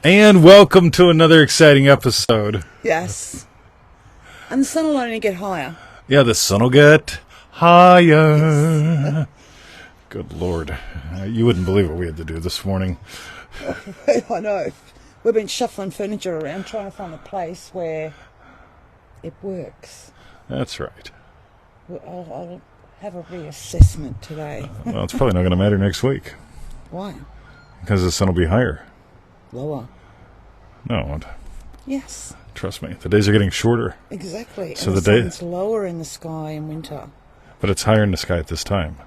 And welcome to another exciting episode. Yes. And the sun will only get higher. Yeah, the sun will get higher. Yes. Good Lord. You wouldn't believe what we had to do this morning. I know. We've been shuffling furniture around trying to find a place where it works. That's right. I'll have a reassessment today. Well, it's probably not going to matter next week. Why? Because the sun will be higher. Lower. No, it won't. Yes. Trust me. The days are getting shorter. Exactly. So and the sun's day... lower in the sky in winter. But it's higher in the sky at this time.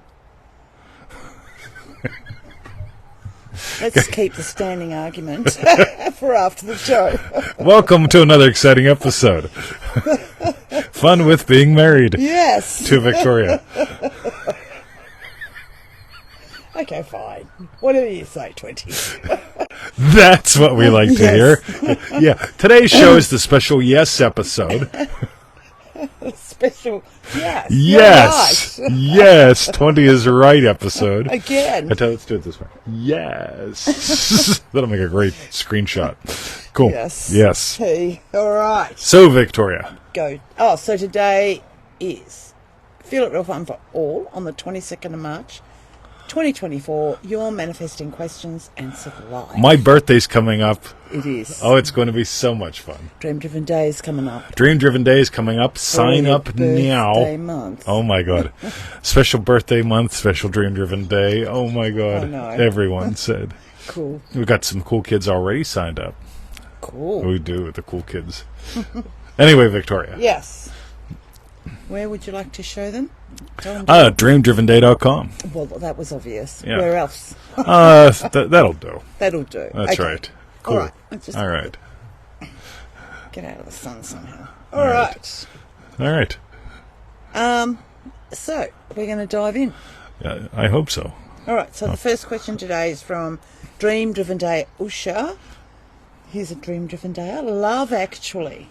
Let's keep the standing argument for after the show. Welcome to another exciting episode. Fun with being married. Yes. To Victoria. Okay, fine. Whatever you say, 20. That's what we like to hear. Yeah. Today's show is the special Yes episode. Special Yes. Yes. Right. Yes. 20 is right episode. Again. Let's do it this way. Yes. That'll make a great screenshot. Cool. Yes. Yes. Hey. All right. So, Victoria. Go. Oh, so today is Feel It Real Fun for All on the 22nd of March. 2024, your manifesting questions answered live. My birthday's coming up. It is. Oh, it's going to be so much fun. Dream Driven Day is coming up. Dream Driven Day is coming up. Sign up now. Birthday month. Oh, my God. Special birthday month, special Dream Driven Day. Oh, my God. I know. Everyone said. Cool. We've got some cool kids already signed up. Cool. We do, the cool kids. Anyway, Victoria. Yes. Where would you like to show them? DreamDrivenDay.com. Well, that was obvious. Yeah. Where else? That'll do. That'll do. That's okay. right. Cool. All right. Let's just All right. get out of the sun somehow. All right. All right. So, we're going to dive in. I hope so. All right. So, the first question today is from Dream Driven Day Usha. Here's a Dream Driven Day. Love Actually.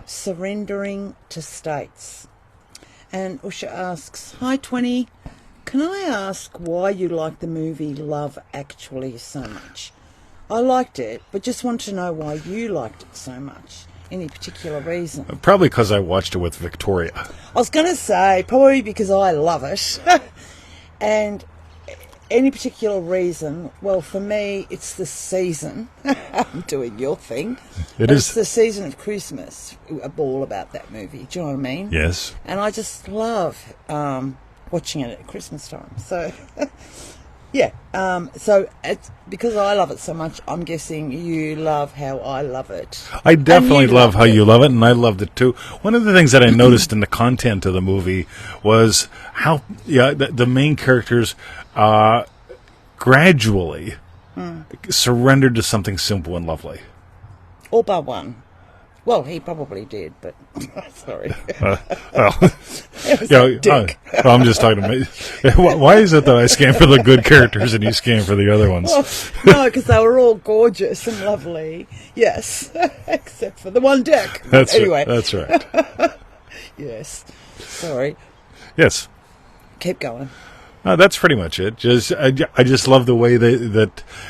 Surrendering to states. And Usha asks, Hi 20, can I ask why you like the movie Love Actually so much? I liked it, but just want to know why you liked it so much. Any particular reason? Probably because I watched it with Victoria. I was going to say, probably because I love it. And any particular reason? Well, for me, it's the season. I'm doing your thing. It's the season of Christmas. A ball about that movie. Do you know what I mean? Yes. And I just love watching it at Christmas time. So, yeah. So it's because I love it so much. I'm guessing you love how I love it. I definitely love how you love it, and I loved it too. One of the things that I noticed in the content of the movie was how the main characters gradually surrendered to something simple and lovely. All but one. Well, he probably did, but sorry. Well, it was a dick. I'm just talking to me. Why is it that I scan for the good characters and you scan for the other ones? Well, no, because they were all gorgeous and lovely. Yes, except for the one dick. Anyway, that's right. Yes. Sorry. Yes. Keep going. That's pretty much it. I just love the way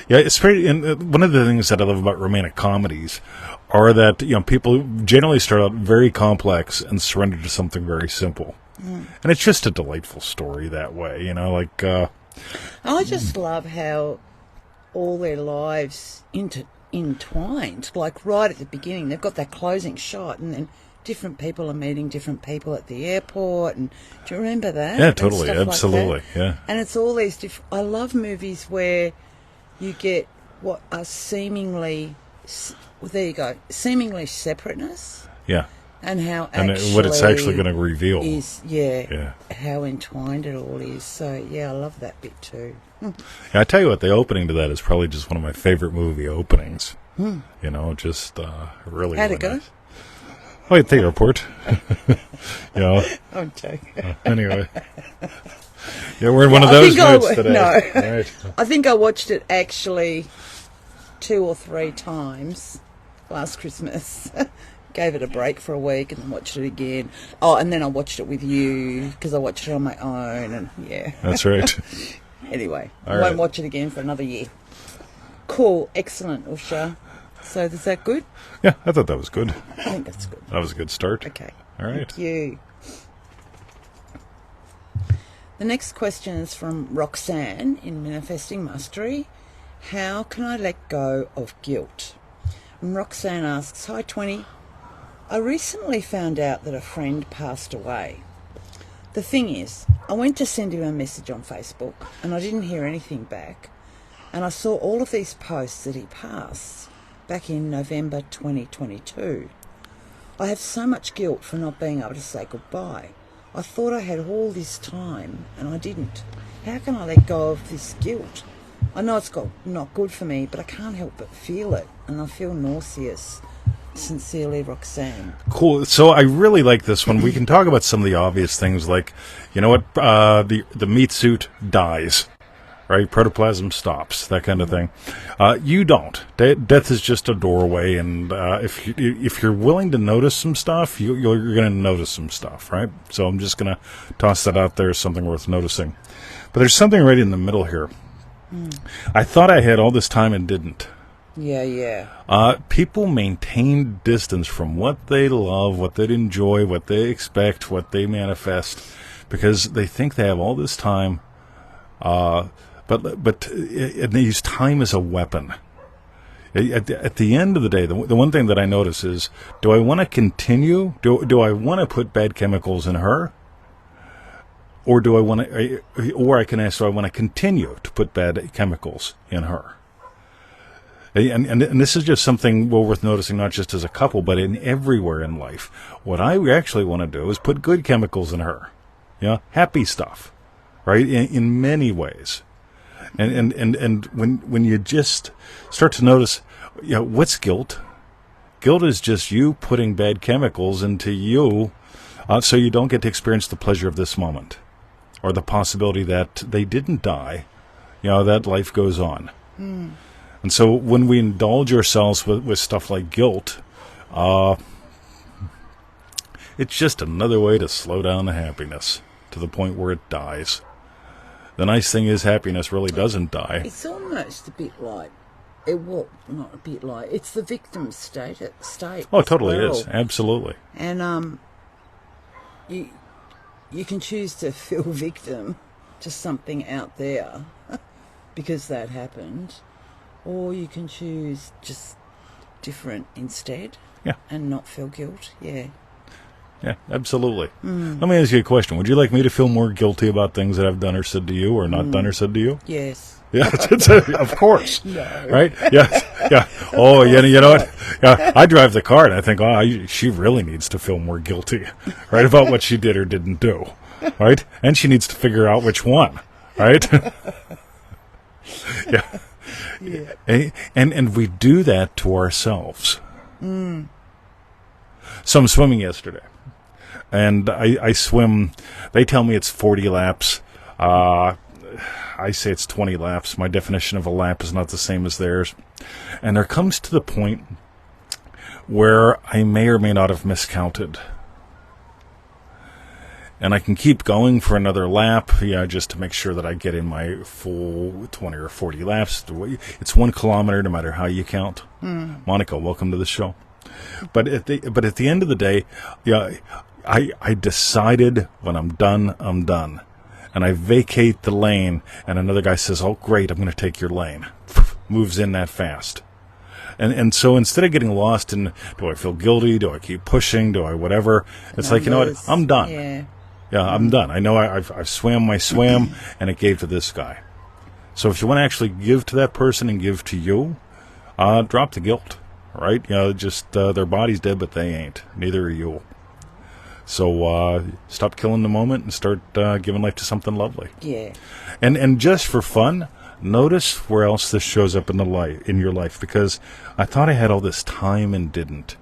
it's pretty. And one of the things that I love about romantic comedies are that people generally start out very complex and surrender to something very simple, and it's just a delightful story that way. I just love how all their lives entwined. Like right at the beginning, they've got that closing shot, and then different people are meeting different people at the airport. And do you remember that? Yeah, totally, absolutely, like yeah. And it's all these different. I love movies where you get what are seemingly. Well, there you go. Seemingly separateness. Yeah. And how what it's actually going to reveal is how entwined it all is. So yeah, I love that bit too. Yeah, I tell you what, the opening to that is probably just one of my favorite movie openings. Just really. How'd it go? Nice. Oh, at the airport. I'm joking. Anyway. Yeah, we're in one of those moods today. No. Right. I think I watched it actually 2 or 3 times last Christmas. Gave it a break for a week and then watched it again. Oh, and then I watched it with you because I watched it on my own. And yeah. That's right. Anyway, All I right. won't watch it again for another year. Cool. Excellent, Usha. So is that good? Yeah, I thought that was good. I think that's good. That was a good start. Okay. All right. Thank you. The next question is from Roxanne in Manifesting Mastery. How can I let go of guilt? And Roxanne asks, Hi 20. I recently found out that a friend passed away. The thing is, I went to send him a message on Facebook and I didn't hear anything back. And I saw all of these posts that he passed back in November 2022. I have so much guilt for not being able to say goodbye. I thought I had all this time and I didn't. How can I let go of this guilt? I know it's not good for me, but I can't help but feel it, and I feel nauseous. Sincerely, Roxanne. Cool. So I really like this one. We can talk about some of the obvious things, like, you know what, the meat suit dies, right? Protoplasm stops, that kind of thing. You don't. Death is just a doorway, and if you're willing to notice some stuff, you're going to notice some stuff, right? So I'm just going to toss that out there as something worth noticing. But there's something right in the middle here. I thought I had all this time and didn't. Yeah. People maintain distance from what they love, what they enjoy, what they expect, what they manifest, because they think they have all this time. But they use time as a weapon. At the end of the day, the one thing that I notice is, do I want to continue? Do I want to put bad chemicals in her? Or do I want to? Or I can ask, do I want to continue to put bad chemicals in her? And this is just something well worth noticing, not just as a couple, but in everywhere in life. What I actually want to do is put good chemicals in her, happy stuff, right? In many ways, and when you just start to notice, what's guilt? Guilt is just you putting bad chemicals into you, so you don't get to experience the pleasure of this moment, or the possibility that they didn't die, that life goes on. And so when we indulge ourselves with stuff like guilt, it's just another way to slow down the happiness to the point where it dies. The nice thing is happiness really doesn't die. It's almost a bit like, not a bit like, it's the victim state. Oh, it totally is. Absolutely. And you can choose to feel victim to something out there because that happened. Or you can choose just different instead. Yeah. And not feel guilt. Yeah. Yeah, absolutely. Let me ask you a question. Would you like me to feel more guilty about things that I've done or said to you or not done or said to you? Yes. Yeah, of course. No. Right? Yeah. Oh, you know what? Yeah, I drive the car and I think, she really needs to feel more guilty, right, about what she did or didn't do, right? And she needs to figure out which one, right? Yeah. Yeah. And we do that to ourselves. So I'm swimming yesterday, and I swim. They tell me it's 40 laps. I say it's 20 laps. My definition of a lap is not the same as theirs. And there comes to the point where I may or may not have miscounted. And I can keep going for another lap, just to make sure that I get in my full 20 or 40 laps. It's 1 kilometer, no matter how you count. Monica, welcome to the show. But at the end of the day, I decided when I'm done, I'm done. And I vacate the lane, and another guy says, "Oh, great, I'm going to take your lane." Moves in that fast. And so instead of getting lost in, do I feel guilty? Do I keep pushing? Do I whatever? It's like, you know what? I'm done. Yeah, I'm done. I know I've swam my swam, and it gave to this guy. So if you want to actually give to that person and give to you, drop the guilt, right? Just their body's dead, but they ain't. Neither are you. So stop killing the moment and start giving life to something lovely. Yeah. And just for fun, notice where else this shows up in your life, because I thought I had all this time and didn't.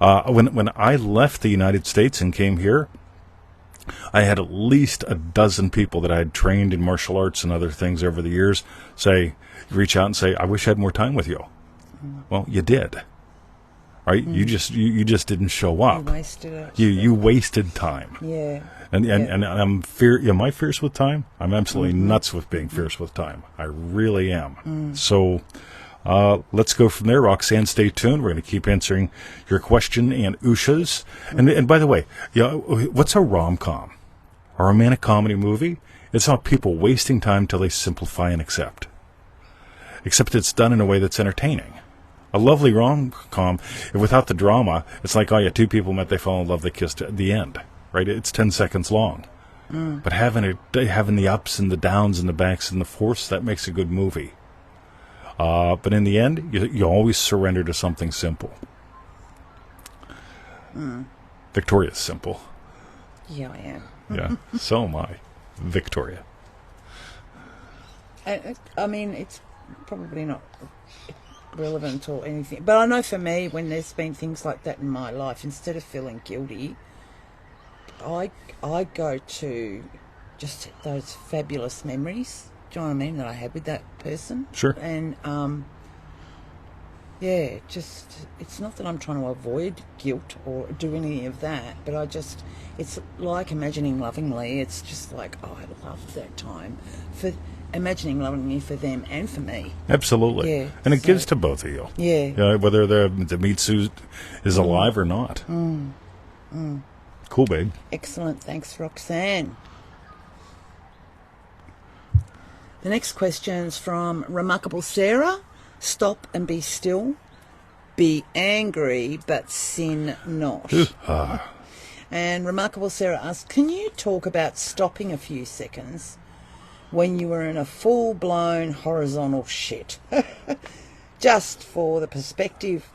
When I left the United States and came here, I had at least a dozen people that I had trained in martial arts and other things over the years reach out and say, "I wish I had more time with you." Well, you did. right? You just didn't show up. You wasted it. You wasted time. Yeah. And I'm am I fierce with time? I'm absolutely nuts with being fierce with time. I really am. So let's go from there. Roxanne, stay tuned. We're going to keep answering your question and Usha's. And by the way, what's a rom-com? A romantic comedy movie? It's about people wasting time till they simplify and accept. Except it's done in a way that's entertaining. A lovely rom-com, without the drama, it's like, two people met, they fell in love, they kissed at the end. Right? It's 10 seconds long. But having the ups and the downs and the backs and the force, that makes a good movie. But in the end, you always surrender to something simple. Victoria's simple. Yeah, I am. Yeah, so am I. Victoria. I mean, it's probably not relevant or anything, but I know for me, when there's been things like that in my life, instead of feeling guilty, I go to just those fabulous memories. Do you know what I mean? That I had with that person. Sure. And it's not that I'm trying to avoid guilt or do any of that, but it's like imagining lovingly. It's just like, I love that time for imagining lovingly for them and for me. Absolutely. Yeah. And it gives to both of you. Yeah. Whether the meat suit is alive or not. Cool, babe. Excellent. Thanks, Roxanne. The next question's from Remarkable Sarah. Stop and be still. Be angry, but sin not. And Remarkable Sarah asks, can you talk about stopping a few seconds when you were in a full-blown horizontal shit? Just for the perspective,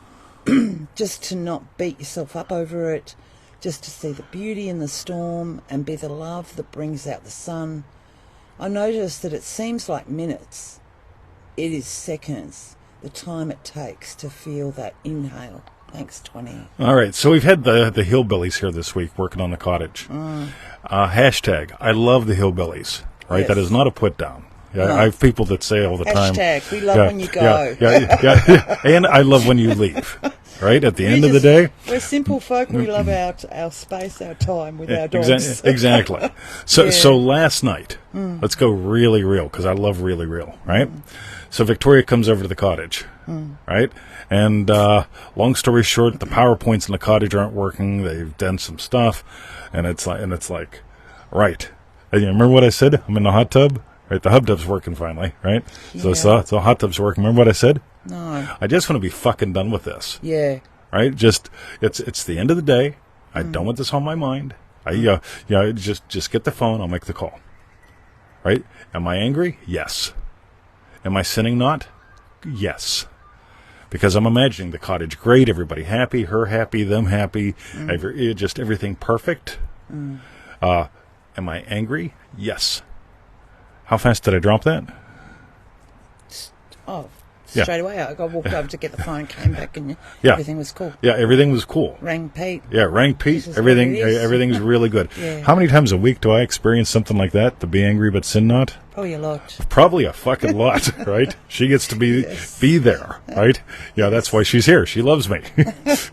just to not beat yourself up over it, just to see the beauty in the storm and be the love that brings out the sun. I noticed that it seems like minutes. It is seconds, the time it takes to feel that inhale. Thanks, 20. All right, so we've had the hillbillies here this week working on the cottage. Hashtag, I love the hillbillies, right? Yes. That is not a put down. Yeah, No. I have people that say all the time. Hashtag, we love when you go. Yeah. And I love when you leave, right? At the end of the day. We're simple folk. We love our space, our time with our dogs. Exactly. So last night, let's go really real, because I love really real, right? So Victoria comes over to the cottage, right? And long story short, the PowerPoints in the cottage aren't working. They've done some stuff, and it's like, right. And you remember what I said? I'm in the hot tub. Right, the hot tub's working finally, right? Yeah. So the hot tub's working. Remember what I said? No. I just want to be fucking done with this. Yeah. Right? Just it's the end of the day. I don't want this on my mind. Just get the phone. I'll make the call. Right? Am I angry? Yes. Am I sinning not? Yes. Because I'm imagining the cottage great, everybody happy, her happy, them happy, just everything perfect. Am I angry? Yes. How fast did I drop that? Straight away. I walked over to get the phone, came back, and Yeah. everything was cool. Yeah, everything was cool. Rang Pete. Yeah, rang Pete. This is Everything, what it is. everything's really good. Yeah. How many times a week do I experience something like that? To be angry but sin not? Probably a lot. Probably a fucking lot, right? She gets to be there, right? Yeah, that's why she's here. She loves me,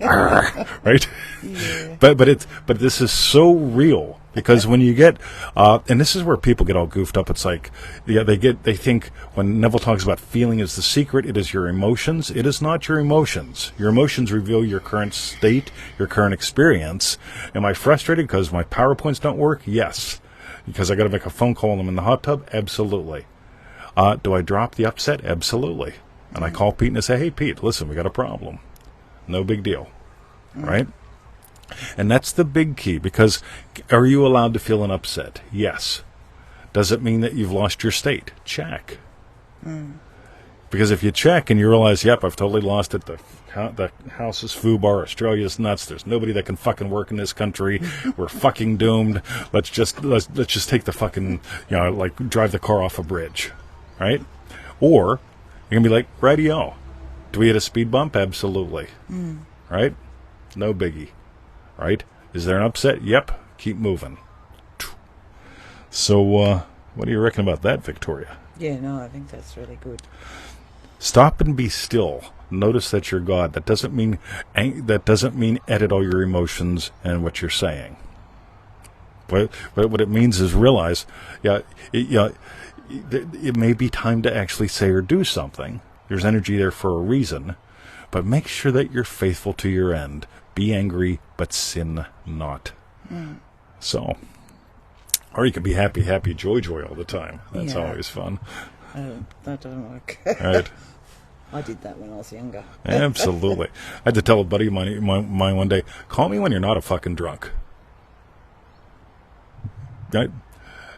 right? Yeah. But this is so real. Because when you get, and this is where people get all goofed up. It's like, they think when Neville talks about feeling is the secret, it is your emotions. It is not your emotions. Your emotions reveal your current state, your current experience. Am I frustrated because my PowerPoints don't work? Yes. Because I got to make a phone call and I'm in the hot tub? Absolutely. Do I drop the upset? Absolutely. And I call Pete and I say, hey, Pete, listen, we got a problem. No big deal. Right? And that's the big key, because are you allowed to feel an upset? Yes. Does it mean that you've lost your state? Check. Because if you check and you realize, yep, I've totally lost it, the house is foobar, Australia's nuts, there's nobody that can fucking work in this country, we're fucking doomed, let's just take the fucking, drive the car off a bridge, right? Or you're going to be like, rightio, do we hit a speed bump? Absolutely. Right? No biggie. Right? Is there an upset? Yep. Keep moving. So, what do you reckon about that, Victoria? Yeah, no, I think that's really good. Stop and be still. Notice that you're God. That doesn't mean edit all your emotions and what you're saying. What it means is realize, it may be time to actually say or do something. There's energy there for a reason, but make sure that you're faithful to your end. Be angry, but sin not. So, or you can be happy, joy all the time. That's always fun. That doesn't work. Right. I did that when I was younger. Absolutely. I had to tell a buddy of mine one day, call me when you're not a fucking drunk. Right?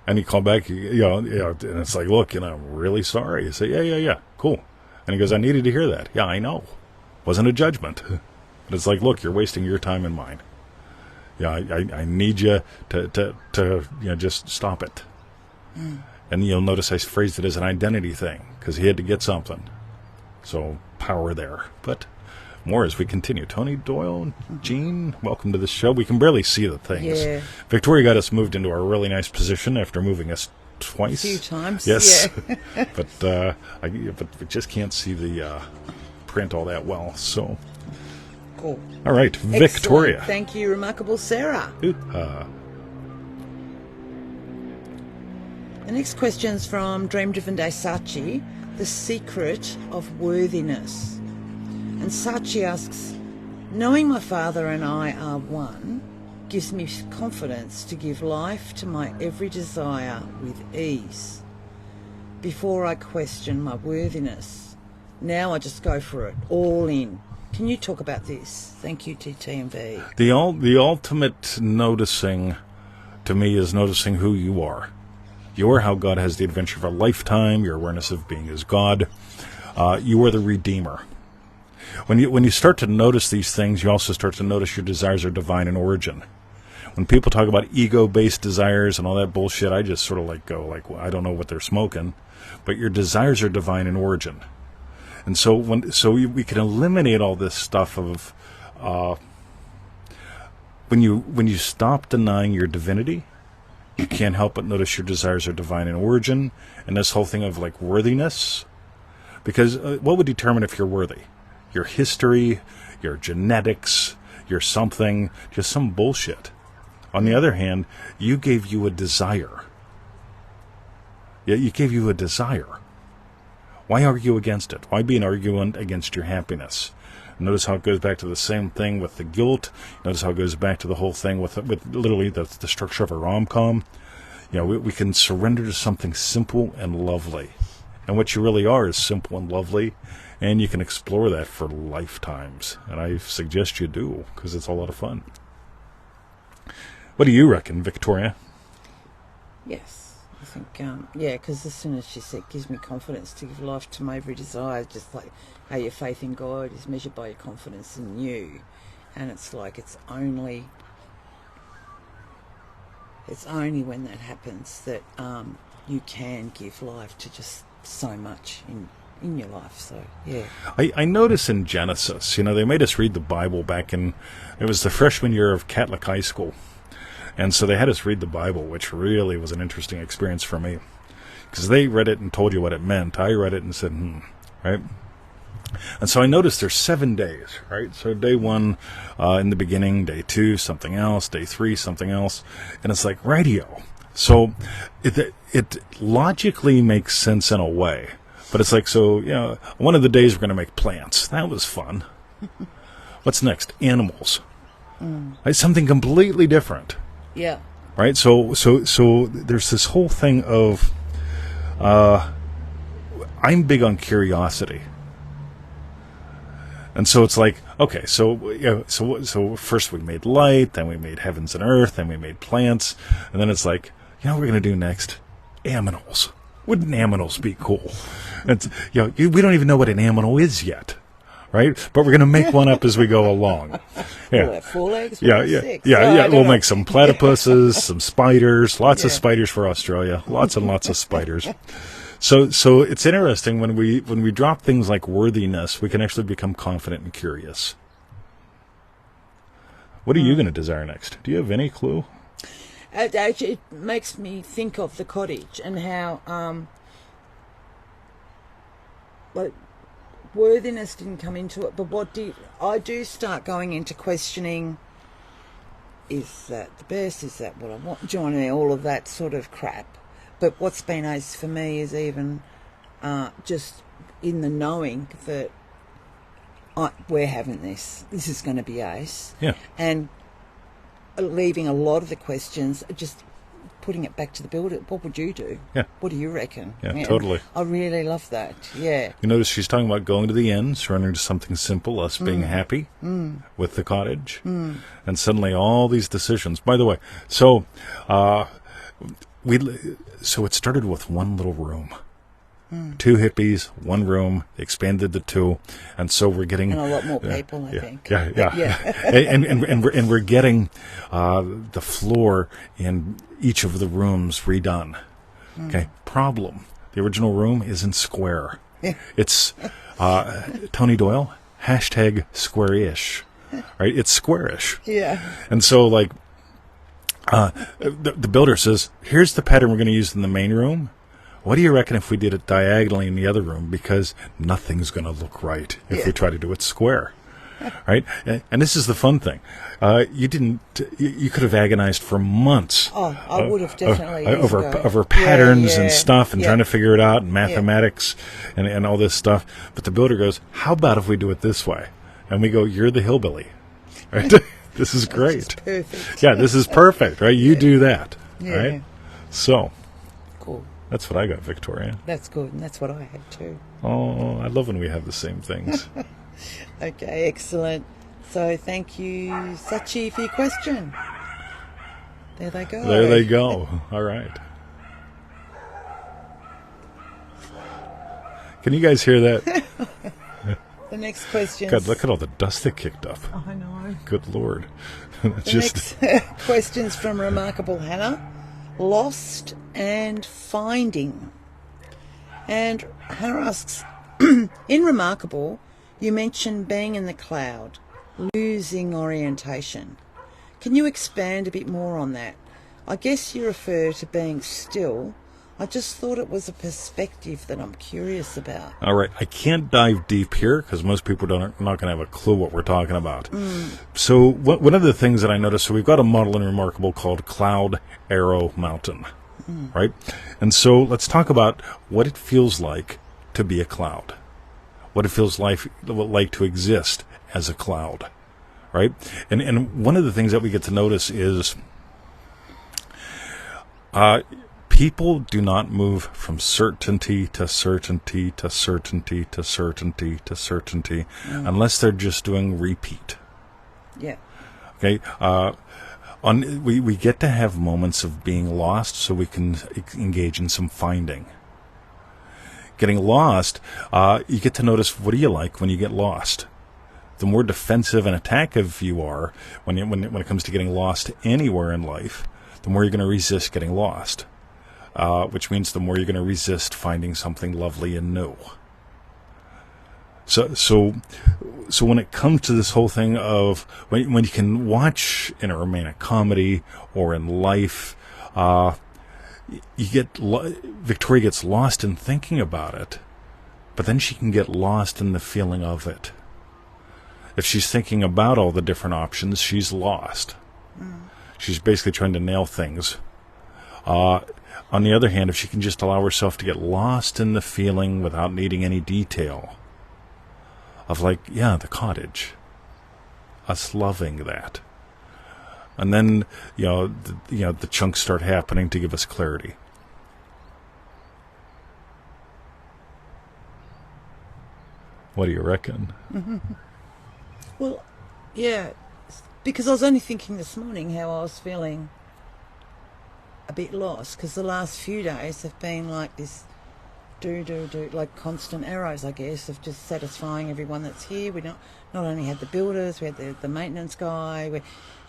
And he called back, and it's like, look, I'm really sorry. I say, yeah, cool. And he goes, I needed to hear that. Yeah, I know. Wasn't a judgment. But it's like, look, you're wasting your time and mine. Yeah, I need you to just stop it. And you'll notice I phrased it as an identity thing, because he had to get something. So, power there. But more as we continue. Tony Doyle, Jean, welcome to the show. We can barely see the things. Yeah. Victoria got us moved into a really nice position after moving us twice. A few times. Yes. Yeah. but we just can't see the print all that well. So, Cool. All right, Victoria. Excellent. Thank you, remarkable Sarah. The next question's from Dream Driven Day Sachi, the secret of worthiness. And Sachi asks, knowing my father and I are one gives me confidence to give life to my every desire with ease. Before I question my worthiness, now I just go for it, all in. Can you talk about this? Thank you, TTMV. The ultimate noticing, to me, is noticing who you are. You are how God has the adventure of a lifetime, your awareness of being as God. You are the Redeemer. When you start to notice these things, you also start to notice your desires are divine in origin. When people talk about ego-based desires and all that bullshit, I just sort of well, I don't know what they're smoking. But your desires are divine in origin. And so we can eliminate all this stuff of when you stop denying your divinity, you can't help but notice your desires are divine in origin, and this whole thing of worthiness. Because what would determine if you're worthy? Your history, your genetics, your something, just some bullshit. On the other hand, you gave you a desire. Yeah, you gave you a desire. Why argue against it? Why be an argument against your happiness? Notice how it goes back to the same thing with the guilt. Notice how it goes back to the whole thing with literally the structure of a rom-com. We can surrender to something simple and lovely. And what you really are is simple and lovely. And you can explore that for lifetimes. And I suggest you do, because it's a lot of fun. What do you reckon, Victoria? Yes. I think, because as soon as she said, gives me confidence to give life to my every desire, just like how your faith in God is measured by your confidence in you. And it's like it's only when that happens that you can give life to just so much in your life. So, yeah. I notice in Genesis, they made us read the Bible back in, it was the freshman year of Catholic high school. And so they had us read the Bible, which really was an interesting experience for me. Because they read it and told you what it meant. I read it and said, right? And so I noticed there's 7 days, right? So day 1 in the beginning, day 2, something else, day 3, something else. And it's like radio. So it logically makes sense in a way. But it's like, one of the days we're going to make plants. That was fun. What's next? Animals. Right? Something completely different. Yeah. Right. So there's this whole thing of I'm big on curiosity, and so it's like, okay, so first we made light, then we made heavens and earth, then we made plants, and then it's like, what we're gonna do next? Aminals. Wouldn't aminals be cool? It's we don't even know what an aminal is yet. Right, but we're going to make one up as we go along. Yeah, we'll have 4 legs. Yeah. We'll make some platypuses, some spiders, lots of spiders for Australia, lots and lots of spiders. So it's interesting when we drop things like worthiness, we can actually become confident and curious. What are you going to desire next? Do you have any clue? Actually, it makes me think of the cottage and how, worthiness didn't come into it, but I do start going into questioning, is that the best, is that what I want, joining all of that sort of crap. But what's been ace for me is even just in the knowing that we're having this is going to be ace. Yeah. And leaving a lot of the questions, just putting it back to the builder. What would you do? Yeah. What do you reckon? Yeah, totally. I really love that. Yeah. You notice she's talking about going to the end, surrendering to something simple, us being happy with the cottage, and suddenly all these decisions. By the way, so it started with one little room. 2 hippies, 1 room, expanded to 2, and so we're getting and a lot more people, I think. Yeah. and we're getting the floor in each of the rooms redone. Okay, problem: the original room isn't square. Yeah. It's Tony Doyle #square-ish, right? It's squarish. Yeah. And so, like, the builder says, "Here's the pattern we're going to use in the main room. What do you reckon if we did it diagonally in the other room? Because nothing's going to look right if we try to do it square." Right? And this is the fun thing. You could have agonized for months. Oh, I would have definitely. Over patterns and stuff and Yeah. trying to figure it out and mathematics and all this stuff. But the builder goes, "How about if we do it this way?" And we go, "You're the hillbilly." Right? This is great. Perfect. Yeah, this is perfect, right? You do that. Yeah. Right? So, Cool. that's what I got, Victoria. That's good, and that's what I had too. Oh, I love when we have the same things. Okay, excellent. So thank you, Sachi, for your question. There they go. There they go. All right. Can you guys hear that? The next question. God, look at all the dust that kicked up. I know. Good Lord. The next question's from Remarkable Hannah. Lost and finding. And Hannah asks, in Remarkable, you mentioned being in the cloud, losing orientation. Can you expand a bit more on that? I guess you refer to being still. I just thought it was a perspective that I'm curious about. All right. I can't dive deep here because most people are not going to have a clue what we're talking about. So one of the things that I noticed, so we've got a model in Remarkable called Cloud Arrow Mountain, right? And so let's talk about what it feels like to be a cloud, what it feels like to exist as a cloud, right? And one of the things that we get to notice is people do not move from certainty to certainty to certainty to certainty to certainty unless they're just doing repeat. Yeah. Okay. We get to have moments of being lost so we can engage in some finding. Getting lost, you get to notice, what do you like when you get lost? The more defensive and attackive you are when it comes to getting lost anywhere in life, the more you're going to resist getting lost. Which means the more you're going to resist finding something lovely and new. So when it comes to this whole thing of when you can watch in a romantic comedy or in life, Victoria gets lost in thinking about it, but then she can get lost in the feeling of it. If she's thinking about all the different options, she's lost. She's basically trying to nail things. On the other hand, if she can just allow herself to get lost in the feeling without needing any detail of, like, the cottage, us loving that, and then the chunks start happening to give us clarity. What do you reckon? Well, yeah, because I was only thinking this morning how I was feeling a bit lost, because the last few days have been like this do, like constant arrows, I guess, of just satisfying everyone that's here. We not only had the builders, we had the maintenance guy, do you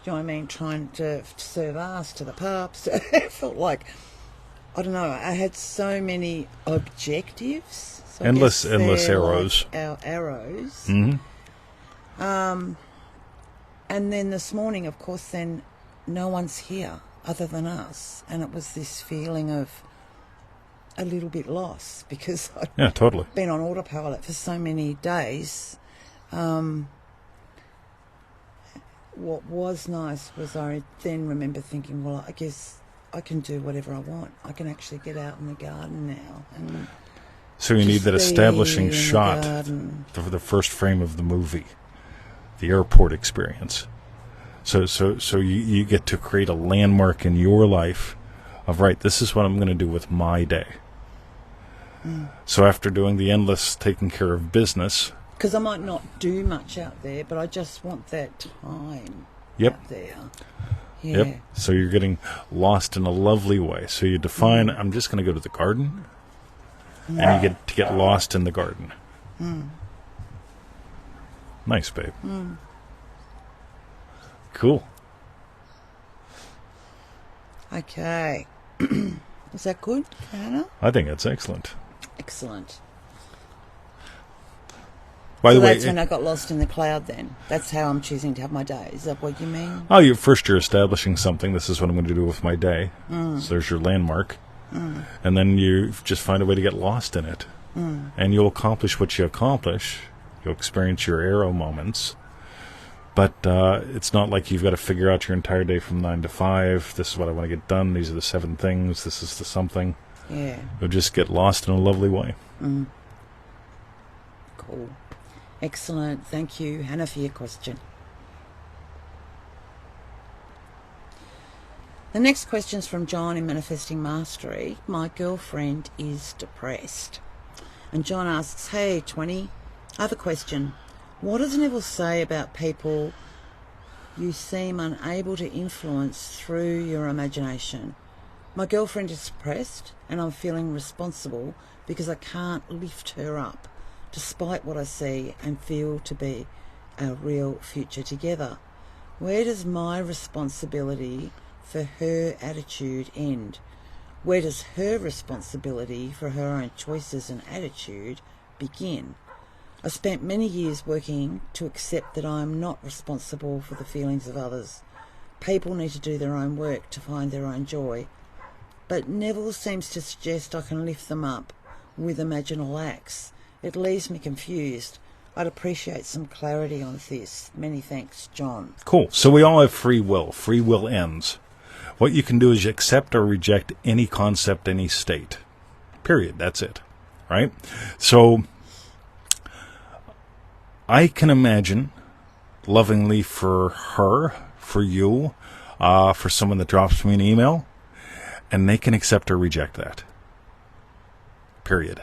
know what I mean, trying to serve us to the pups. It felt like, I don't know, I had so many objectives. So endless arrows. Like our arrows. Mm-hmm. And then this morning, of course, then no one's here other than us, and it was this feeling of a little bit lost because I've Yeah, totally. been on autopilot for so many days. What was nice was I then remember thinking, well, I guess I can do whatever I want. I can actually get out in the garden now. And So you need that just be establishing in the shot garden. for the first frame of the movie, the airport experience. So you get to create a landmark in your life of, right, this is what I'm going to do with my day. So after doing the endless taking care of business... Because I might not do much out there, but I just want that time Yep. out there. Yeah. Yep. So you're getting lost in a lovely way. So you define, I'm just going to go to the garden, and you get to get lost in the garden. Nice, babe. Cool. Okay. Is that good, Hannah? I think that's excellent. Excellent. By So the way, that's when I got lost in the cloud then. That's how I'm choosing to have my day. Is that what you mean? you're establishing something. This is what I'm going to do with my day. So there's your landmark. And then you just find a way to get lost in it. And you'll accomplish what you accomplish. You'll experience your arrow moments. But it's not like you've got to figure out your entire day from 9 to 5. This is what I want to get done. These are the 7 things. This is the something. Yeah. You'll just get lost in a lovely way. Cool. Excellent. Thank you, Hannah, for your question. The next question's from John in Manifesting Mastery. My girlfriend is depressed. And John asks, hey, 20, I have a question. What does Neville say about people you seem unable to influence through your imagination? My girlfriend is depressed and I'm feeling responsible because I can't lift her up, despite what I see and feel to be our real future together. Where does my responsibility for her attitude end? Where does her responsibility for her own choices and attitude begin? I spent many years working to accept that I am not responsible for the feelings of others. People need to do their own work to find their own joy. But Neville seems to suggest I can lift them up with imaginal acts. It leaves me confused. I'd appreciate some clarity on this. Many thanks, John. Cool. So we all have free will. Free will ends. What you can do is you accept or reject any concept, any state. Period. That's it. Right? So I can imagine lovingly for her, for you, for someone that drops me an email, and they can accept or reject that. Period.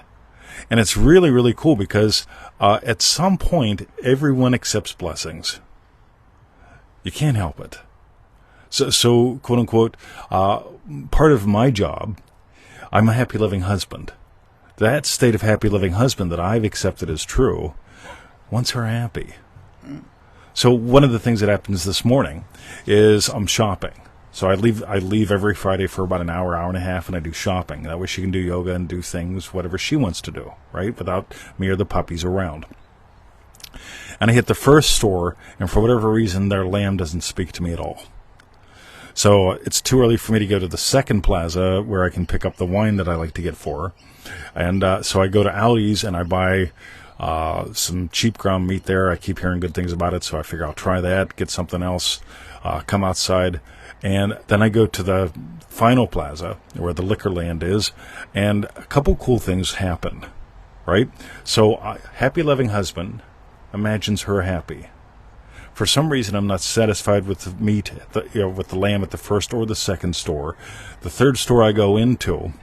And it's really, really cool because at some point, everyone accepts blessings. You can't help it. So quote unquote, part of my job, I'm a happy living husband. That state of happy living husband that I've accepted as true wants her happy. So one of the things that happens this morning is I'm shopping. So I leave every Friday for about an hour, hour and a half, and I do shopping. That way she can do yoga and do things, whatever she wants to do, right? Without me or the puppies around. And I hit the first store, and for whatever reason, their lamb doesn't speak to me at all. So it's too early for me to go to the second plaza where I can pick up the wine that I like to get for her. And so I go to Ali's and I buy some cheap ground meat there. I keep hearing good things about it, so I figure I'll try that, get something else, come outside. And then I go to the final plaza where the liquor land is, and a couple cool things happen, right? So happy loving husband imagines her happy. For some reason, I'm not satisfied with the meat, with the lamb at the first or the second store. The third store I go into,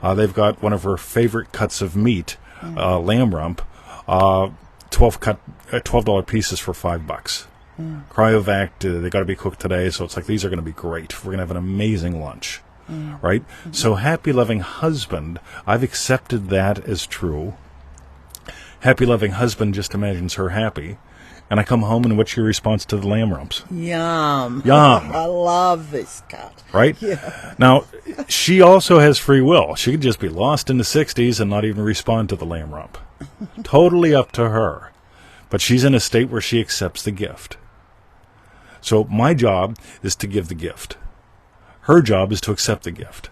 they've got one of her favorite cuts of meat, lamb rump, $12 pieces for $5. Cryovac, they got to be cooked today, so it's like these are going to be great. We're going to have an amazing lunch, right? So happy loving husband, I've accepted that as true. Happy loving husband just imagines her happy. And I come home, and what's your response to the lamb rumps? Yum. Yum. I love this cut. Right? Yeah. Now, she also has free will. She could just be lost in the 60s and not even respond to the lamb rump. Totally up to her. But she's in a state where she accepts the gift. So my job is to give the gift. Her job is to accept the gift.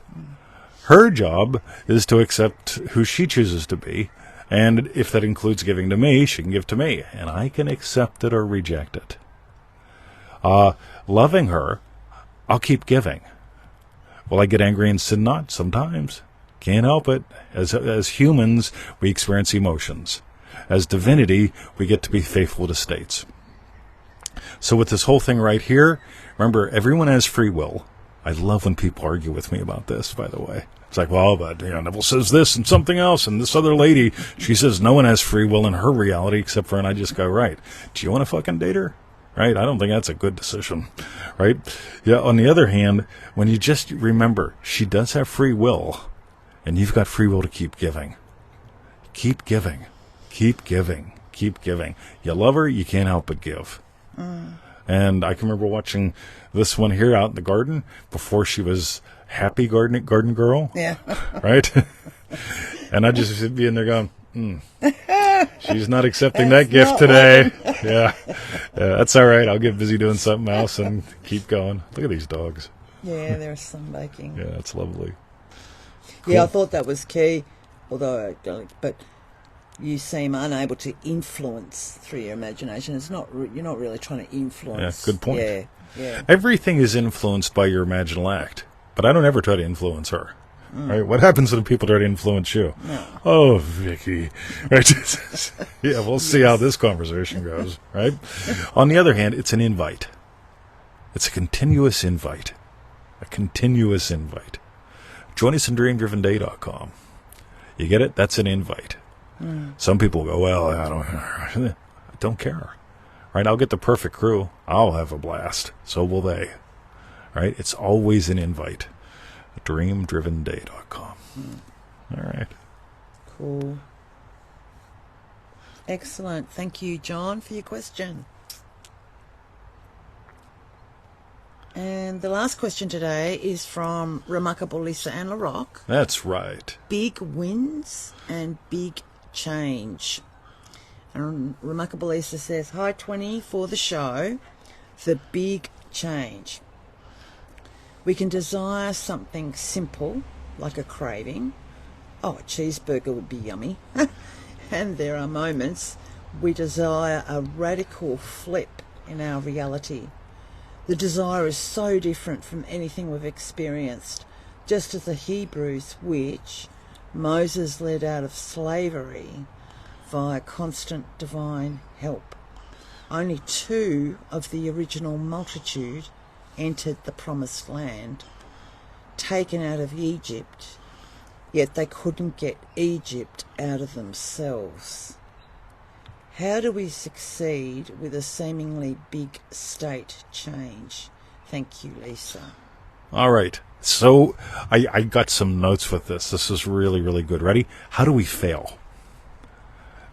Her job is to accept who she chooses to be. And if that includes giving to me, she can give to me. And I can accept it or reject it. Loving her, I'll keep giving. Will I get angry and sin not? Sometimes. Can't help it. As humans, we experience emotions. As divinity, we get to be faithful to states. So with this whole thing right here, remember, everyone has free will. I love when people argue with me about this, by the way. It's like, well, but Neville says this and something else, and this other lady, she says no one has free will in her reality except for, and I just go, right, do you want to fucking date her? Right? I don't think that's a good decision, right? Yeah. On the other hand, when you just remember, she does have free will, and you've got free will to keep giving. Keep giving. Keep giving. Keep giving. You love her, you can't help but give. And I can remember watching this one here out in the garden before she was happy garden girl. Yeah. Right? And I just be in there going, she's not accepting that gift today. Yeah. That's all right. I'll get busy doing something else and keep going. Look at these dogs. Yeah, they're sunbaking. Yeah, that's lovely. Cool. Yeah, I thought that was key, although I don't, but you seem unable to influence through your imagination. It's not you're not really trying to influence. Yeah, good point. Yeah. Everything is influenced by your imaginal act, but I don't ever try to influence her. Right? What happens when people try to influence you? No. Oh, Vicky. Right? Yeah, we'll see how this conversation goes. Right? On the other hand, it's an invite. It's a continuous invite. A continuous invite. Join us in dreamdrivenday.com. You get it? That's an invite. Some people go, well, I don't care. Right? I'll get the perfect crew. I'll have a blast. So will they. Right? It's always an invite. dreamdrivenday.com. All right. Cool. Excellent. Thank you, John, for your question. And the last question today is from Remarkable Lisa Ann LaRock. That's right. Big wins and big change. And Remarkable Lisa says, hi 20 for the show. The big change. We can desire something simple, like a craving. Oh, a cheeseburger would be yummy. And there are moments we desire a radical flip in our reality. The desire is so different from anything we've experienced, just as the Hebrews, which Moses led out of slavery via constant divine help. Only 2 of the original multitude entered the promised land, taken out of Egypt, yet they couldn't get Egypt out of themselves. How do we succeed with a seemingly big state change? Thank you, Lisa. All right. So I got some notes with this. This is really, really good. Ready? How do we fail?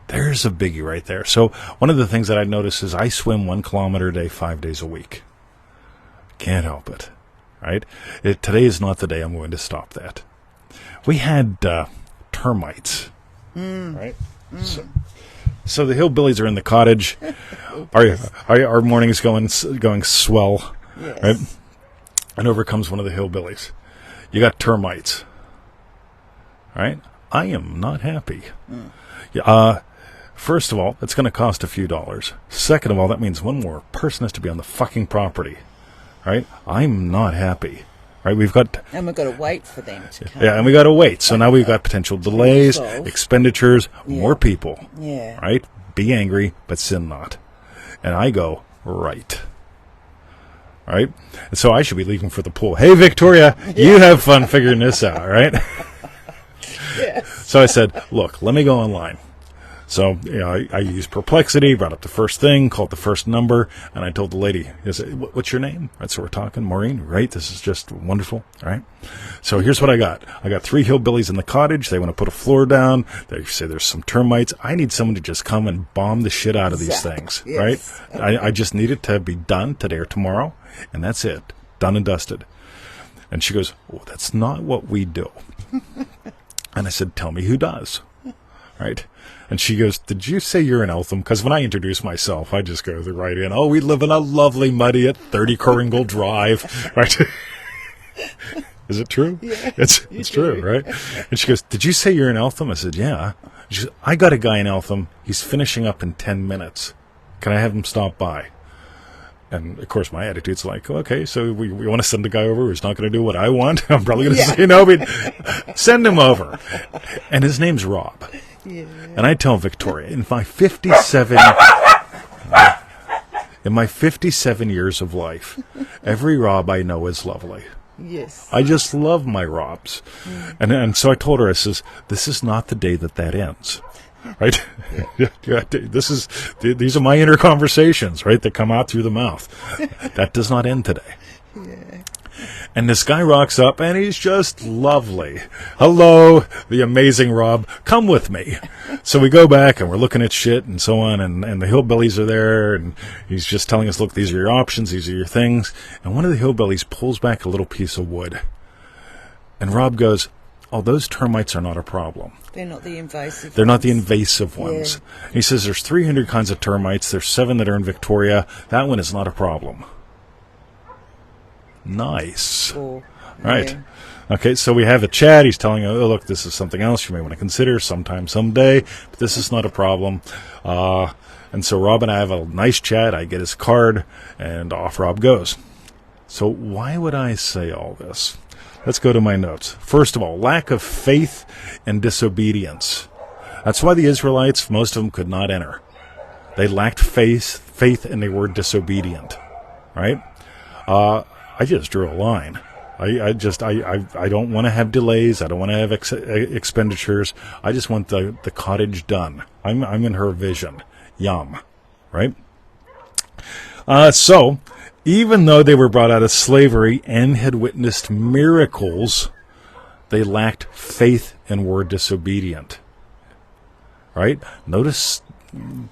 There's a biggie right there. So one of the things that I notice is I swim 1 kilometer a day, 5 days a week. Can't help it. Right? Today is not the day I'm going to stop that. We had termites. Right? So the hillbillies are in the cottage. Our morning is going swell. Yes. Right? And over comes one of the hillbillies. You got termites. Right? I am not happy. First of all, it's going to cost a few dollars. Second of all, that means one more person has to be on the fucking property. Right? I'm not happy. Right? And we've got to wait for them to come. Yeah, and we got to wait. So now we've got potential delays, expenditures, more people. Yeah. Right? Be angry, but sin not. And I go, right. Right? And so I should be leaving for the pool. Hey, Victoria, you have fun figuring this out, right? Yes. So I said, look, let me go online. So I used Perplexity, brought up the first thing, called the first number, and I told the lady, I said, what's your name? Right, so we're talking, Maureen, right? This is just wonderful, all right? So here's what I got. I got 3 hillbillies in the cottage. They want to put a floor down. They say there's some termites. I need someone to just come and bomb the shit out of these things, right? I just need it to be done today or tomorrow, and that's it. Done and dusted. And she goes, oh, that's not what we do. And I said, tell me who does, right? And she goes, did you say you're in Eltham? Because when I introduce myself, I just go right in. Oh, we live in a lovely muddy at 30 Coringle Drive. Right? Is it true? Yeah, It's true, right? And she goes, did you say you're in Eltham? I said, yeah. She goes, I got a guy in Eltham. He's finishing up in 10 minutes. Can I have him stop by? And, of course, my attitude's like, okay, so we want to send a guy over who's not going to do what I want? I'm probably going to say no, but send him over. And his name's Rob. Yeah. And I tell Victoria, in my 57 years of life, every Rob I know is lovely. Yes. I just love my Robs. And so I told her, I says, this is not the day that ends. Right? Yeah. These are my inner conversations, right, that come out through the mouth. That does not end today. Yeah. And this guy rocks up, and he's just lovely. Hello, the amazing Rob. Come with me. So we go back, and we're looking at shit and so on, and the hillbillies are there, and he's just telling us, look, these are your options, these are your things. And one of the hillbillies pulls back a little piece of wood. And Rob goes, oh, those termites are not a problem. They're not the invasive They're ones. not the invasive ones. Yeah. He says there's 300 kinds of termites. There's 7 that are in Victoria. That one is not a problem. Nice. Cool. Right. Yeah. Okay, so we have a chat. He's telling her, oh, look, this is something else you may want to consider sometime, someday, but this is not a problem. And so Rob and I have a nice chat. I get his card, and off Rob goes. So why would I say all this? Let's go to my notes. First of all, lack of faith and disobedience. That's why the Israelites, most of them, could not enter. They lacked faith, and they were disobedient. Right? I just drew a line. I don't want to have delays. I don't want to have expenditures. I just want the cottage done. I'm in her vision. Yum. Right? So, even though they were brought out of slavery and had witnessed miracles, they lacked faith and were disobedient. Right? Notice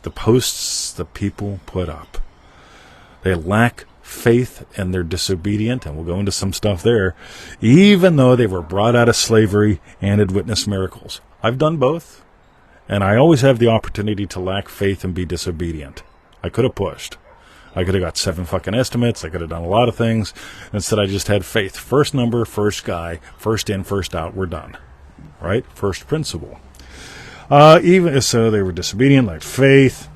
the posts the people put up. They lack faith and they're disobedient, and we'll go into some stuff there, even though they were brought out of slavery and had witnessed miracles. I've done both, and I always have the opportunity to lack faith and be disobedient. I could have pushed. I could have got 7 fucking estimates. I could have done a lot of things. Instead, I just had faith. First number, first guy, first in, first out, we're done. Right? First principle. Even so, they were disobedient, like faith.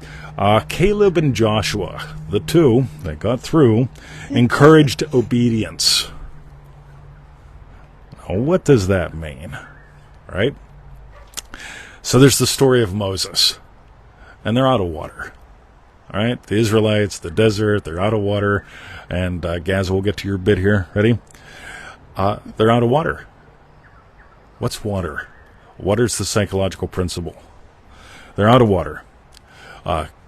Caleb and Joshua, the two that got through, encouraged obedience. Now, what does that mean? Right? So there's the story of Moses, and they're out of water. All right? The Israelites, the desert, they're out of water, and Gaz, we'll get to your bit here. Ready? They're out of water. What's water? Water's the psychological principle. They're out of water.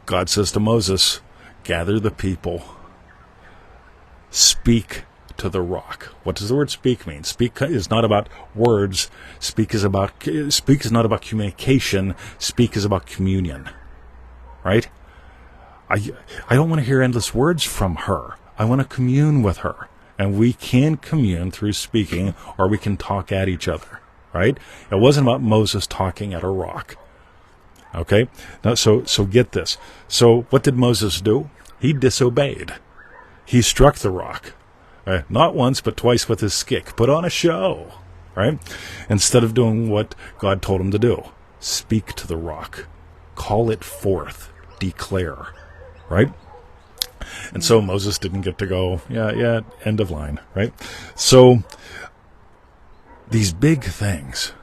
God says to Moses, gather the people, speak to the rock. What does the word speak mean? Speak is not about words. Speak is not about communication. Speak is about communion. Right? I don't want to hear endless words from her. I want to commune with her. And we can commune through speaking, or we can talk at each other. Right? It wasn't about Moses talking at a rock. Okay? Now, so get this. So what did Moses do? He disobeyed. He struck the rock. Not once, but twice with his stick. Put on a show. Right? Instead of doing what God told him to do. Speak to the rock. Call it forth. Declare. Right? And so Moses didn't get to go, yeah, end of line. Right? So these big things,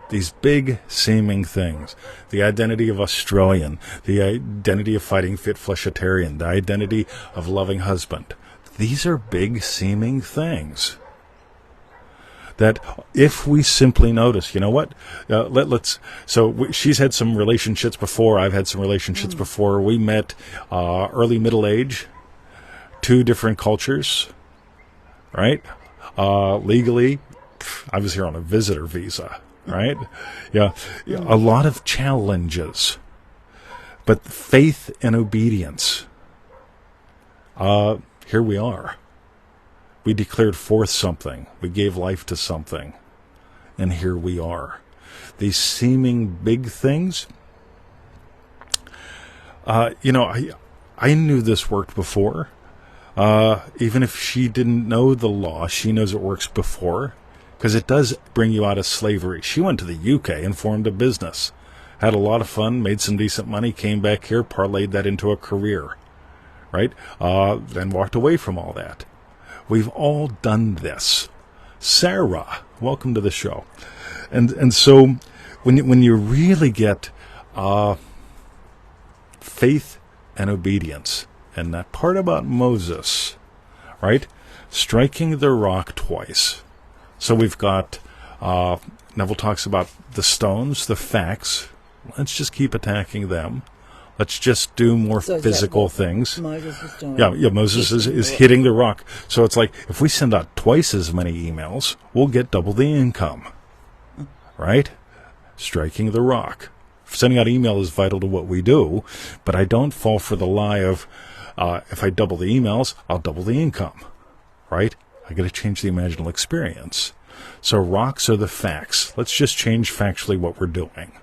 these big seeming things, the identity of Australian, the identity of fighting fit fleshitarian, the identity of loving husband, these are big seeming things that if we simply notice, you know what, she's had some relationships before, I've had some relationships before. We met early middle age, 2 different cultures, right? Legally, I was here on a visitor visa, right? Yeah, a lot of challenges, but faith and obedience. Here we are. We declared forth something. We gave life to something, and here we are. These seeming big things. I knew this worked before. Even if she didn't know the law, she knows it works before. because it does bring you out of slavery. She went to the UK and formed a business, had a lot of fun, made some decent money, came back here, parlayed that into a career, right? Then walked away from all that. We've all done this. Sarah, welcome to the show. And so when you really get faith and obedience, and that part about Moses, right? Striking the rock twice. So we've got, Neville talks about the stones, the facts. Let's just keep attacking them. Let's just do more physical things. Moses was doing. Yeah, Moses is hitting the rock. So it's like, if we send out twice as many emails, we'll get double the income. Right? Striking the rock. Sending out email is vital to what we do, but I don't fall for the lie of, if I double the emails, I'll double the income. Right? I got to change the imaginal experience. So rocks are the facts. Let's just change factually what we're doing.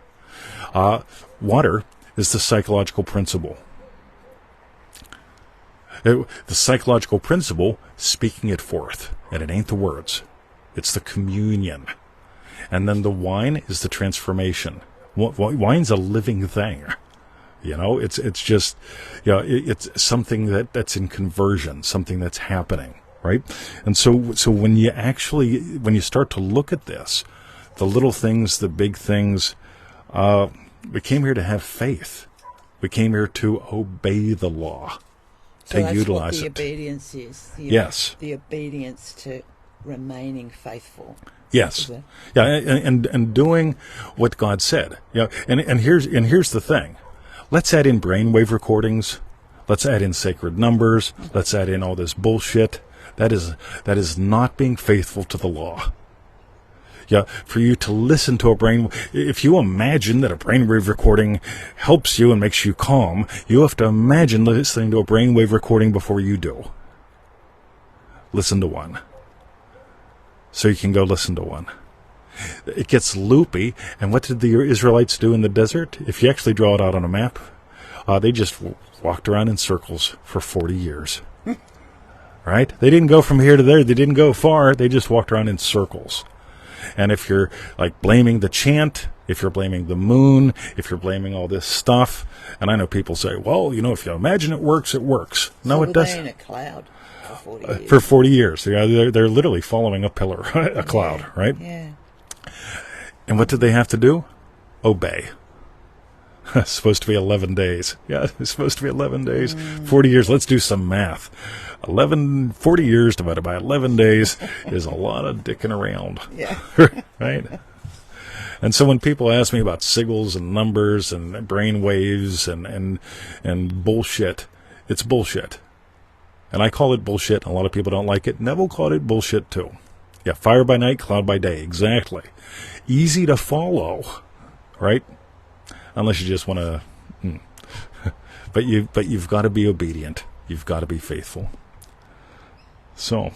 Water is the psychological principle. The psychological principle, speaking it forth. And it ain't the words. It's the communion. And then the wine is the transformation. Wine's a living thing. It's just, it's something that's in conversion, something that's happening, right? And so when you start to look at this, the little things, the big things, we came here to have faith. We came here to obey the law, So to utilize what the it. obedience is. Yes. The obedience to remaining faithful. Yes. Yeah, and doing what God said. Yeah, and here's the thing. Let's add in brainwave recordings. Let's add in sacred numbers. Let's add in all this bullshit. That is not being faithful to the law. Yeah, for you to listen to if you imagine that a brainwave recording helps you and makes you calm, you have to imagine listening to a brainwave recording before you do. Listen to one. So you can go listen to one. It gets loopy, and what did the Israelites do in the desert? If you actually draw it out on a map, they just walked around in circles for 40 years. Right? They didn't go from here to there. They didn't go far. They just walked around in circles. And if you're like blaming the chant, if you're blaming the moon, if you're blaming all this stuff, and I know people say, well, if you imagine it works, it works. No, it doesn't. So in a cloud for 40 years. For 40 years. They're literally following a pillar, a cloud, right? Yeah. And what did they have to do? Obey. It's supposed to be 11 days. Yeah, it's supposed to be 11 days. 40 years. Let's do some math. 40 years divided by 11 days is a lot of dicking around. Yeah. Right? And so when people ask me about sigils and numbers and brain waves and bullshit, it's bullshit. And I call it bullshit. A lot of people don't like it. Neville called it bullshit too. Yeah, fire by night, cloud by day. Exactly. Easy to follow, right? Unless you just want to, but you've got to be obedient. You've got to be faithful. So,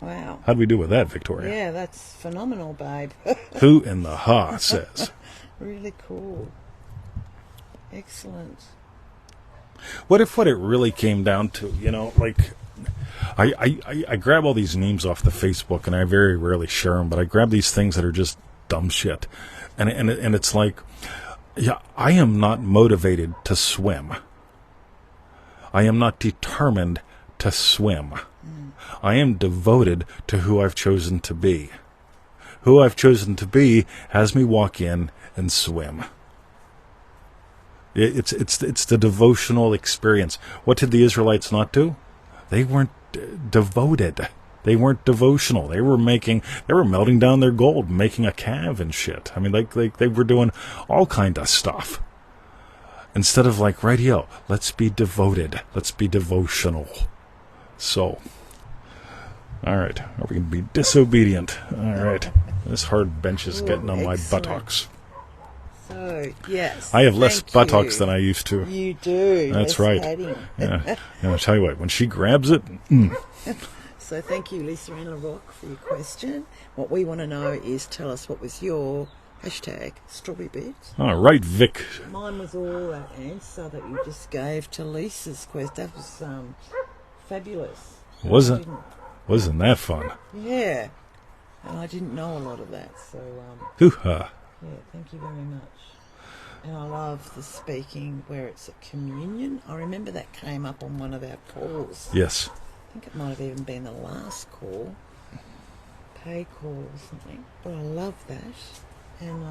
Wow. how'd we do with that, Victoria? Yeah, that's phenomenal, babe. Who in the ha says? Really cool. Excellent. What if what it really came down to, like, I grab all these memes off the Facebook, and I very rarely share them, but I grab these things that are just dumb shit, and it's like, yeah, I am not motivated to swim. I am not determined to swim. I am devoted to who I've chosen to be. Who I've chosen to be has me walk in and swim. It's the devotional experience. What did the Israelites not do? They weren't devoted. They weren't devotional. They were melting down their gold, making a calf and shit. I mean, they were doing all kind of stuff. Instead of like, rightio, let's be devoted. Let's be devotional. So, all right. Are we going to be disobedient? All right. This hard bench is getting on my buttocks. So, yes. I have less buttocks than I used to. You do. That's less right. padding. Yeah. And I'll tell you what, when she grabs it, So thank you, Lisa and LaRock, for your question. What we want to know is tell us what was your hashtag strawberry bits. All right, Vic. Mine was all that answer that you just gave to Lisa's question. That was fabulous. Wasn't that fun? Yeah. And I didn't know a lot of that, so Hoo-ha. yeah, thank you very much. And I love the speaking where it's a communion. I remember that came up on one of our calls. Yes. I think it might have even been the last call, pay call or something. But I love that. And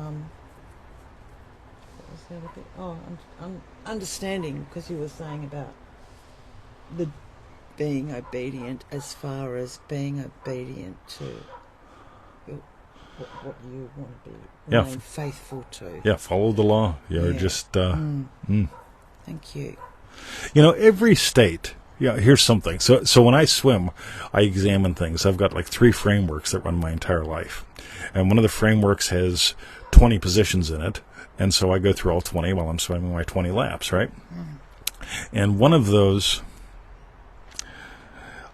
what was the other bit? Oh, I'm understanding, because you were saying about the being obedient, as far as being obedient to what you want to be, remain faithful to. Yeah, follow the law. You're just... Thank you. You know, every state... Yeah, here's something. So when I swim, I examine things. I've got like 3 frameworks that run my entire life. And one of the frameworks has 20 positions in it. And so I go through all 20 while I'm swimming my 20 laps, right? And one of those...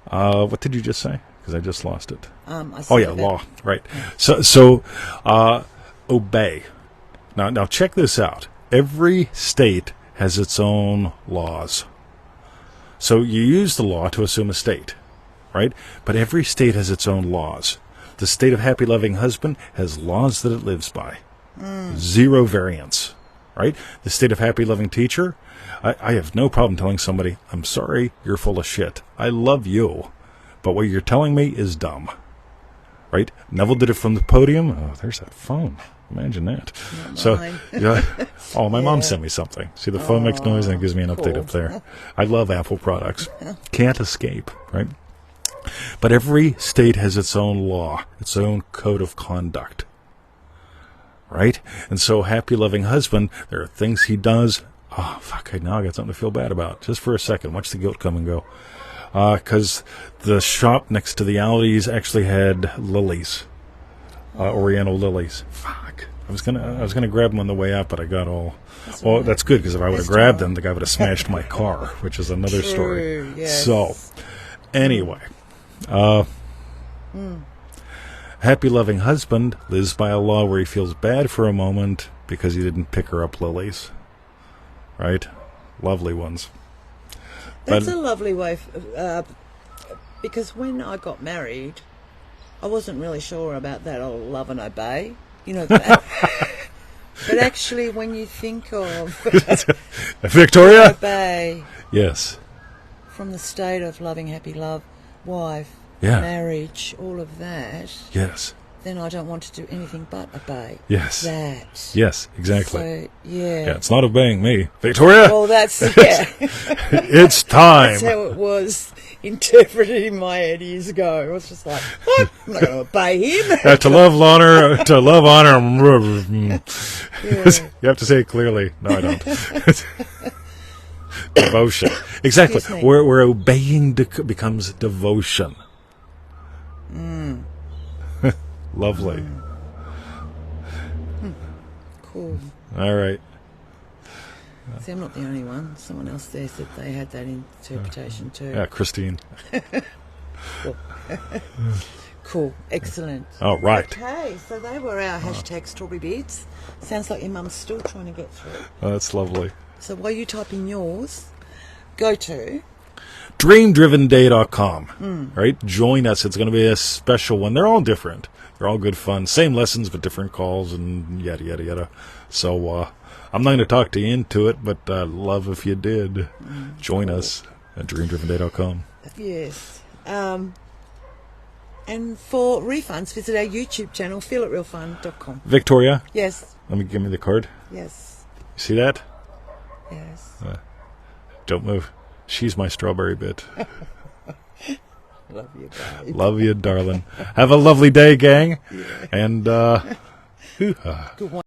what did you just say? Because I just lost it. Law. Right. So obey. Now check this out. Every state has its own laws. So you use the law to assume a state, right? But every state has its own laws. The state of happy, loving husband has laws that it lives by. 0 variance, right? The state of happy, loving teacher, I have no problem telling somebody, I'm sorry, you're full of shit. I love you, but what you're telling me is dumb, right? Neville did it from the podium. Oh, there's that phone. Imagine that. My mom sent me something. See, the phone makes noise and it gives me an update up there. I love Apple products. Can't escape, right? But every state has its own law, its own code of conduct, right? And so, happy, loving husband, there are things he does. Oh, fuck, now I got something to feel bad about. Just for a second. Watch the guilt come and go. Because the shop next to the Aldi's actually had lilies. Oriental lilies. Fuck. I was gonna grab them on the way out, but I got all... That's good, because if I would have grabbed them, the guy would have smashed my car, which is another story. Yes. So, anyway. Happy, loving husband lives by a law where he feels bad for a moment because he didn't pick her up lilies. Right? Lovely ones. That's a lovely way, because when I got married, I wasn't really sure about that old love and obey. You know, but actually when you think of Victoria? Obey. Yes. From the state of loving, happy love, wife, Yeah. marriage, all of that. Yes. Then I don't want to do anything but obey. Yes. That. Yes, exactly. So, yeah. Yeah, it's not obeying me. Victoria? Well, that's, yeah. It's time. That's how it was interpreted in my head years ago. It was just like, what? I'm not going to obey him. To love, honor. Yeah. You have to say it clearly. No, I don't. Devotion. Exactly. Excuse me. Where obeying becomes devotion. Lovely. Cool. All right. See, I'm not the only one. Someone else there said they had that interpretation too. Yeah, Christine. Cool. Excellent. All right. Okay, so they were our hashtag strawberry beads. Sounds like your mum's still trying to get through. Oh, that's lovely. So while you type in yours, go to DreamDrivenDay.com. Right? Join us. It's going to be a special one. They're all different. They're all good fun. Same lessons, but different calls and yada, yada, yada. So I'm not going to talk to you into it, but love if you did. Join us at DreamDrivenDay.com. Yes. And for refunds, visit our YouTube channel, feelitrealfun.com. Victoria, Yes. give me the card. Yes. You see that? Yes. Don't move. She's my strawberry bit. Love you, babe. Love you, darling. Have a lovely day, gang. Yeah. And Good one.